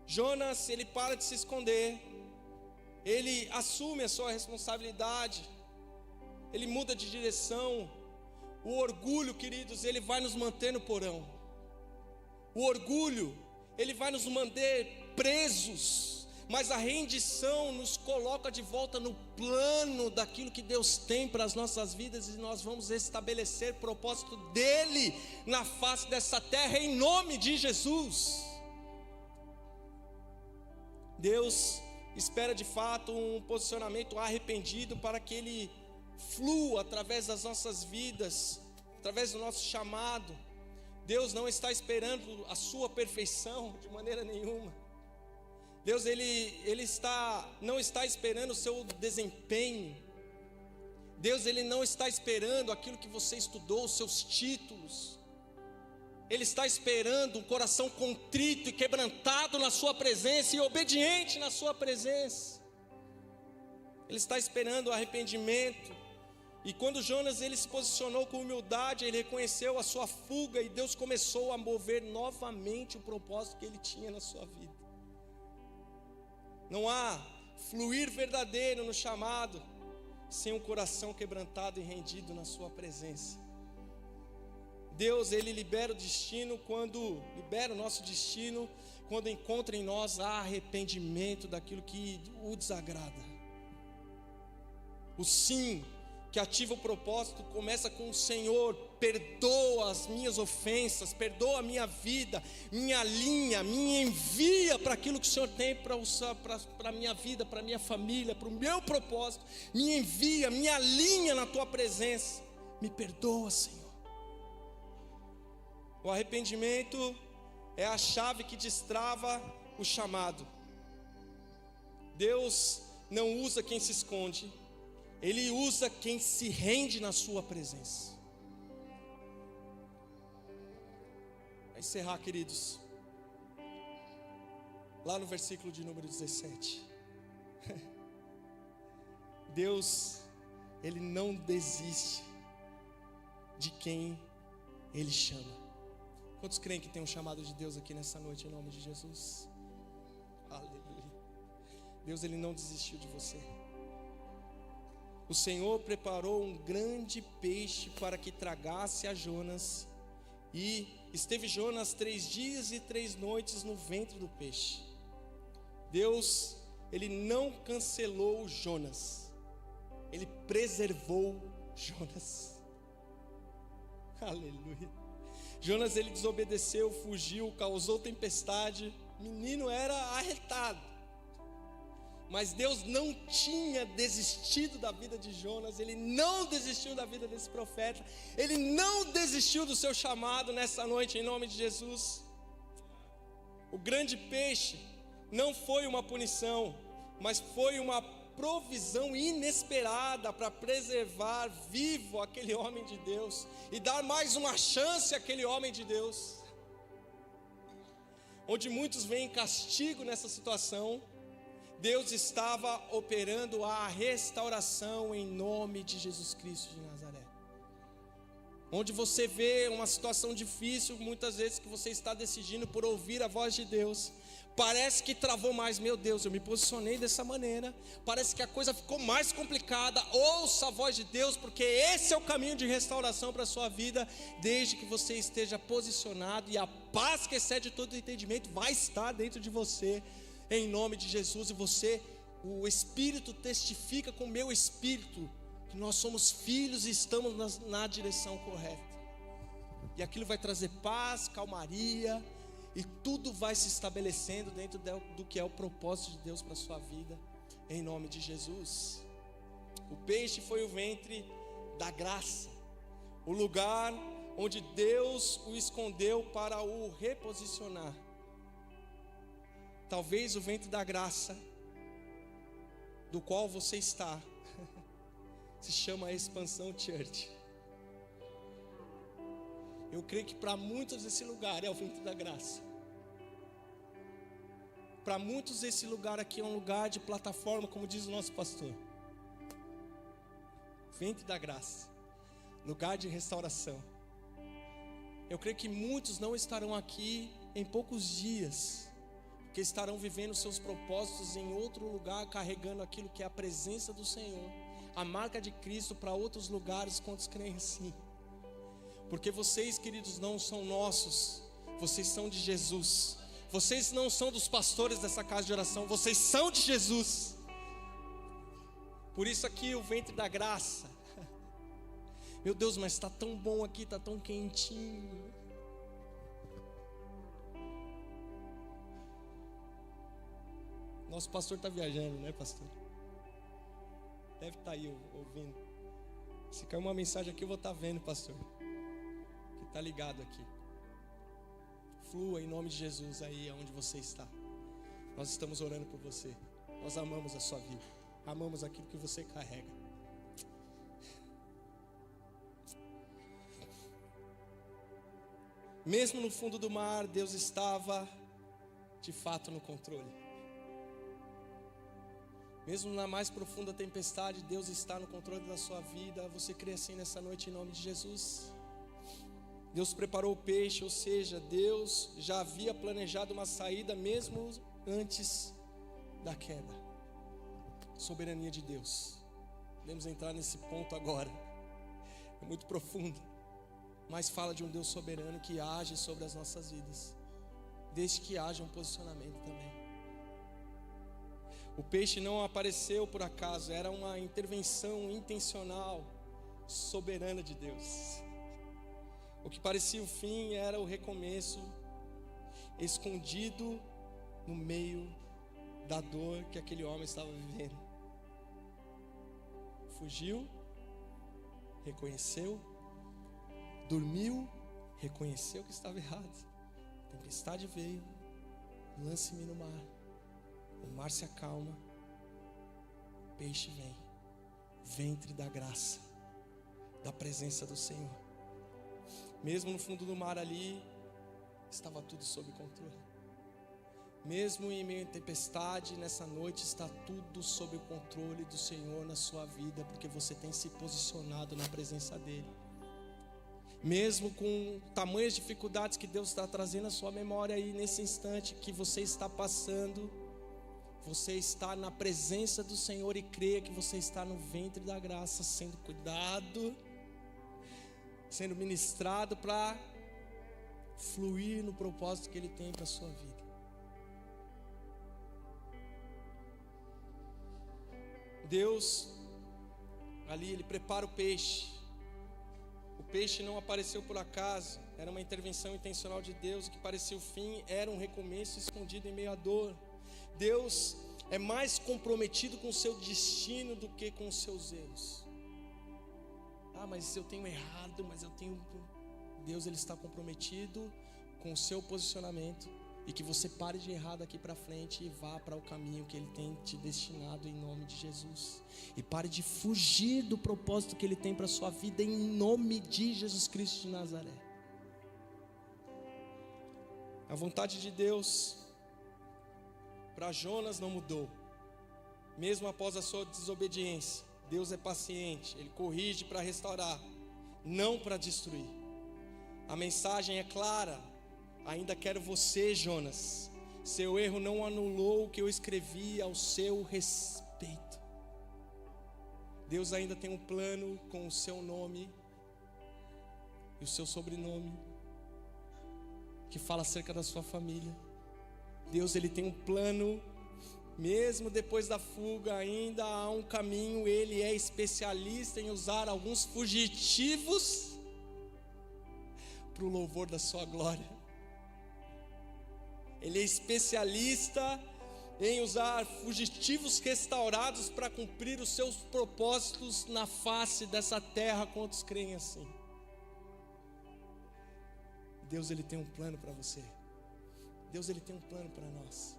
Jonas, ele para de se esconder, ele assume a sua responsabilidade, ele muda de direção. O orgulho, queridos, ele vai nos manter no porão. O orgulho, ele vai nos manter presos, mas a rendição nos coloca de volta no plano daquilo que Deus tem para as nossas vidas, e nós vamos estabelecer o propósito dele na face dessa terra, em nome de Jesus. Deus espera de fato um posicionamento arrependido para que ele flua através das nossas vidas, através do nosso chamado. Deus não está esperando a sua perfeição de maneira nenhuma. Deus não está esperando o seu desempenho. Deus ele não está esperando aquilo que você estudou, os seus títulos. Ele está esperando um coração contrito e quebrantado na sua presença e obediente na sua presença. Ele está esperando o arrependimento. E quando Jonas ele se posicionou com humildade, ele reconheceu a sua fuga, e Deus começou a mover novamente o propósito que ele tinha na sua vida. Não há fluir verdadeiro no chamado sem um coração quebrantado e rendido na sua presença. Deus ele libera o nosso destino quando encontra em nós arrependimento daquilo que o desagrada. O sim que ativa o propósito começa com o Senhor: perdoa as minhas ofensas, perdoa a minha vida, me alinha, me envia para aquilo que o Senhor tem para a minha vida, para a minha família, para o meu propósito. Me envia, me alinha na tua presença, me perdoa, Senhor. O arrependimento é a chave que destrava o chamado. Deus não usa quem se esconde, Ele usa quem se rende na sua presença. Para encerrar, queridos, lá no versículo de número 17, Deus, Ele não desiste de quem Ele chama. Quantos creem que tem um chamado de Deus aqui nessa noite, em nome de Jesus? Aleluia. Deus, Ele não desistiu de você. O Senhor preparou um grande peixe para que tragasse a Jonas, e esteve Jonas 3 dias e 3 noites no ventre do peixe. Deus, Ele não cancelou Jonas, Ele preservou Jonas. Aleluia. Jonas, ele desobedeceu, fugiu, causou tempestade. O menino era arretado. Mas Deus não tinha desistido da vida de Jonas. Ele não desistiu da vida desse profeta. Ele não desistiu do seu chamado nessa noite, em nome de Jesus. O grande peixe não foi uma punição, mas foi uma provisão inesperada para preservar vivo aquele homem de Deus e dar mais uma chance àquele homem de Deus. Onde muitos veem castigo nessa situação, Deus estava operando a restauração em nome de Jesus Cristo de Nazaré. Onde você vê uma situação difícil, muitas vezes que você está decidindo por ouvir a voz de Deus, parece que travou mais. Meu Deus, eu me posicionei dessa maneira, parece que a coisa ficou mais complicada. Ouça a voz de Deus, porque esse é o caminho de restauração para a sua vida, desde que você esteja posicionado, e a paz que excede todo entendimento vai estar dentro de você, em nome de Jesus, e você o Espírito testifica com o meu espírito que nós somos filhos e estamos na direção correta. E aquilo vai trazer paz, calmaria, e tudo vai se estabelecendo dentro do que é o propósito de Deus para a sua vida, em nome de Jesus. O peixe foi o ventre da graça, o lugar onde Deus o escondeu para o reposicionar. Talvez o ventre da graça, do qual você está, se chama Expansão Church. Eu creio que para muitos esse lugar é o ventre da graça. Para muitos esse lugar aqui é um lugar de plataforma, como diz o nosso pastor. Ventre da graça, lugar de restauração. Eu creio que muitos não estarão aqui em poucos dias, porque estarão vivendo seus propósitos em outro lugar, carregando aquilo que é a presença do Senhor, a marca de Cristo para outros lugares. Quantos creem assim? Porque vocês, queridos, não são nossos, vocês são de Jesus. Vocês não são dos pastores dessa casa de oração, vocês são de Jesus. Por isso aqui o ventre da graça. Meu Deus, mas está tão bom aqui, está tão quentinho. Nosso pastor está viajando, né, pastor? Deve estar aí ouvindo. Se cair uma mensagem aqui, eu vou estar vendo, pastor, que está ligado aqui. Flua em nome de Jesus aí aonde você está. Nós estamos orando por você. Nós amamos a sua vida, amamos aquilo que você carrega. Mesmo no fundo do mar, Deus estava de fato no controle. Mesmo na mais profunda tempestade, Deus está no controle da sua vida. Você crê assim nessa noite em nome de Jesus? Deus preparou o peixe, ou seja, Deus já havia planejado uma saída mesmo antes da queda. Soberania de Deus. Podemos entrar nesse ponto agora. É muito profundo, mas fala de um Deus soberano que age sobre as nossas vidas, desde que haja um posicionamento também. O peixe não apareceu por acaso, era uma intervenção intencional, soberana de Deus. O que parecia o fim era o recomeço, escondido no meio da dor que aquele homem estava vivendo. Fugiu, reconheceu, dormiu, reconheceu que estava errado. A tempestade veio, lance-me no mar. O mar se acalma, o peixe vem, ventre da graça, da presença do Senhor. Mesmo no fundo do mar ali, estava tudo sob controle. Mesmo em meio à tempestade, nessa noite está tudo sob o controle do Senhor na sua vida, porque você tem se posicionado na presença dEle. Mesmo com tamanhas dificuldades que Deus está trazendo à sua memória aí nesse instante que você está passando, você está na presença do Senhor e creia que você está no ventre da graça, sendo cuidado, sendo ministrado para fluir no propósito que Ele tem para a sua vida. Deus, ali Ele prepara o peixe. O peixe não apareceu por acaso, era uma intervenção intencional de Deus. O que parecia o fim era um recomeço escondido em meio à dor. Deus é mais comprometido com o seu destino do que com os seus erros. Mas eu tenho errado, Deus, Ele está comprometido com o seu posicionamento, e que você pare de errar daqui para frente e vá para o caminho que Ele tem te destinado em nome de Jesus. E pare de fugir do propósito que Ele tem para a sua vida em nome de Jesus Cristo de Nazaré. A vontade de Deus para Jonas não mudou. Mesmo após a sua desobediência, Deus é paciente, Ele corrige para restaurar, não para destruir. A mensagem é clara: ainda quero você, Jonas. Seu erro não anulou o que eu escrevi ao seu respeito. Deus ainda tem um plano com o seu nome e o seu sobrenome, que fala acerca da sua família. Deus, Ele tem um plano Mesmo depois da fuga, ainda há um caminho. Ele é especialista em usar alguns fugitivos para o louvor da sua glória. Ele é especialista em usar fugitivos restaurados para cumprir os seus propósitos na face dessa terra. Quantos creem assim? Deus, Ele tem um plano para você. Deus, Ele tem um plano para nós.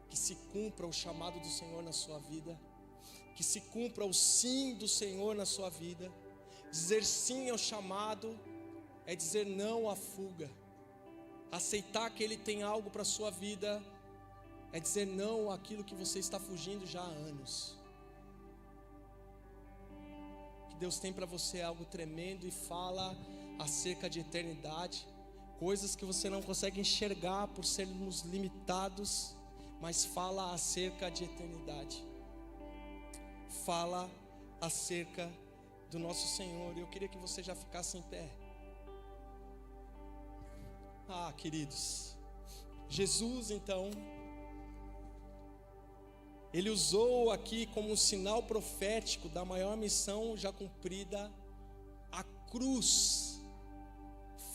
Que se cumpra o chamado do Senhor na sua vida. Que se cumpra o sim do Senhor na sua vida. Dizer sim ao chamado é dizer não à fuga. Aceitar que Ele tem algo para a sua vida é dizer não àquilo que você está fugindo já há anos. Que Deus tem para você algo tremendo e fala acerca de eternidade, coisas que você não consegue enxergar por sermos limitados, mas fala acerca de eternidade, fala acerca do nosso Senhor. Eu queria que você já ficasse em pé. Queridos, Jesus então, Ele usou aqui como um sinal profético da maior missão já cumprida. A cruz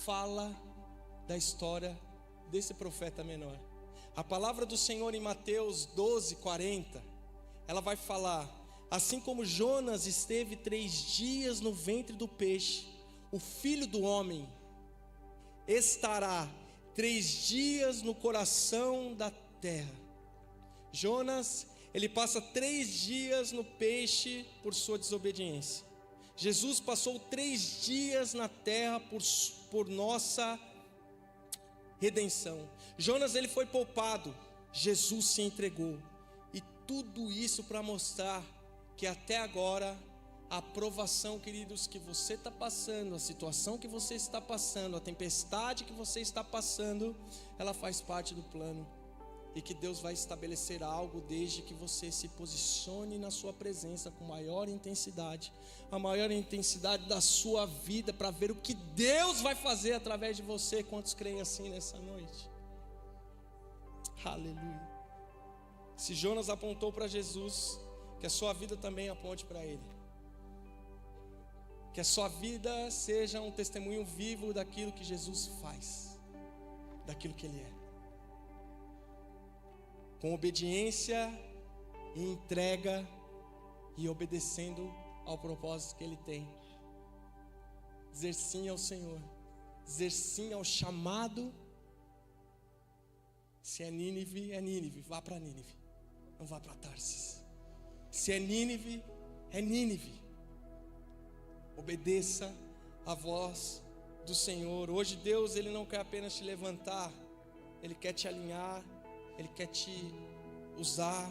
fala da história desse profeta menor. A palavra do Senhor em Mateus 12:40, ela vai falar: assim como Jonas esteve 3 dias no ventre do peixe, o Filho do Homem estará 3 dias no coração da terra. Jonas, ele passa 3 dias no peixe por sua desobediência. Jesus passou 3 dias na terra por nossa redenção. Jonas, ele foi poupado, Jesus se entregou. E tudo isso para mostrar que até agora a provação, queridos, que você está passando, a situação que você está passando, a tempestade que você está passando, ela faz parte do plano. E que Deus vai estabelecer algo desde que você se posicione na sua presença com maior intensidade, a maior intensidade da sua vida, para ver o que Deus vai fazer através de você. Quantos creem assim nessa noite? Aleluia. Se Jonas apontou para Jesus, que a sua vida também aponte para Ele. Que a sua vida seja um testemunho vivo daquilo que Jesus faz, daquilo que Ele é. Com obediência e entrega e obedecendo ao propósito que Ele tem. Dizer sim ao Senhor, dizer sim ao chamado. Se é Nínive, vá para Nínive, não vá para Tarsis. Se é Nínive, é Nínive. Obedeça a voz do Senhor. Hoje Deus, Ele não quer apenas te levantar, Ele quer te alinhar, Ele quer te usar,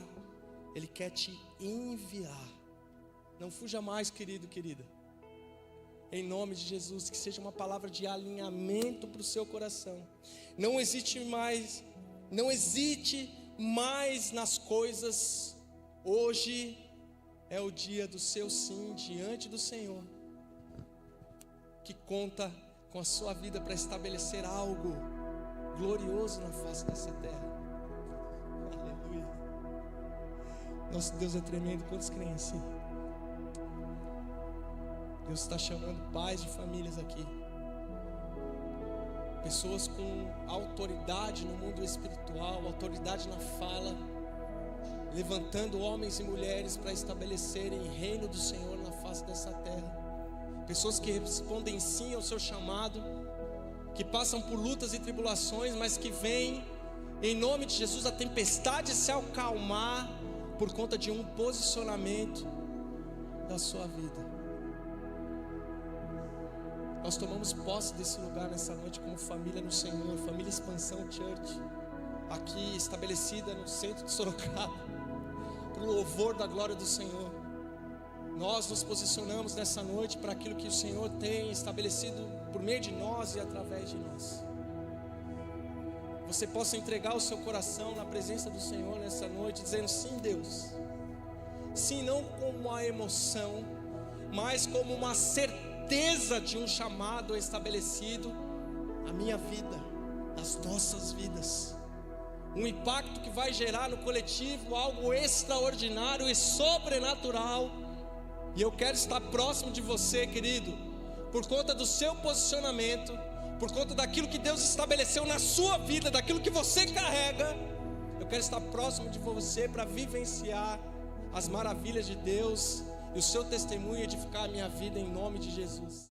Ele quer te enviar. Não fuja mais, querido, querida. Em nome de Jesus, que seja uma palavra de alinhamento para o seu coração. Não hesite mais nas coisas. Hoje é o dia do seu sim diante do Senhor, que conta com a sua vida para estabelecer algo glorioso na face dessa terra. Aleluia. Nosso Deus é tremendo. Quantos creem assim? Deus está chamando pais de famílias aqui, pessoas com autoridade no mundo espiritual, autoridade na fala, levantando homens e mulheres para estabelecerem o reino do Senhor na face dessa terra. Pessoas que respondem sim ao seu chamado, que passam por lutas e tribulações, mas que veem, em nome de Jesus, a tempestade se acalmar por conta de um posicionamento da sua vida. Nós tomamos posse desse lugar nessa noite como família no Senhor, família Expansão Church, aqui estabelecida no centro de Sorocaba, para o louvor da glória do Senhor. Nós nos posicionamos nessa noite para aquilo que o Senhor tem estabelecido por meio de nós e através de nós. Você possa entregar o seu coração na presença do Senhor nessa noite, dizendo sim, Deus. Sim, não como uma emoção, mas como uma certeza de um chamado estabelecido na minha vida, nas nossas vidas. um impacto que vai gerar no coletivo algo extraordinário e sobrenatural. E eu quero estar próximo de você, querido, por conta do seu posicionamento, por conta daquilo que Deus estabeleceu na sua vida, daquilo que você carrega. Eu quero estar próximo de você para vivenciar as maravilhas de Deus e o seu testemunho edificar a minha vida em nome de Jesus.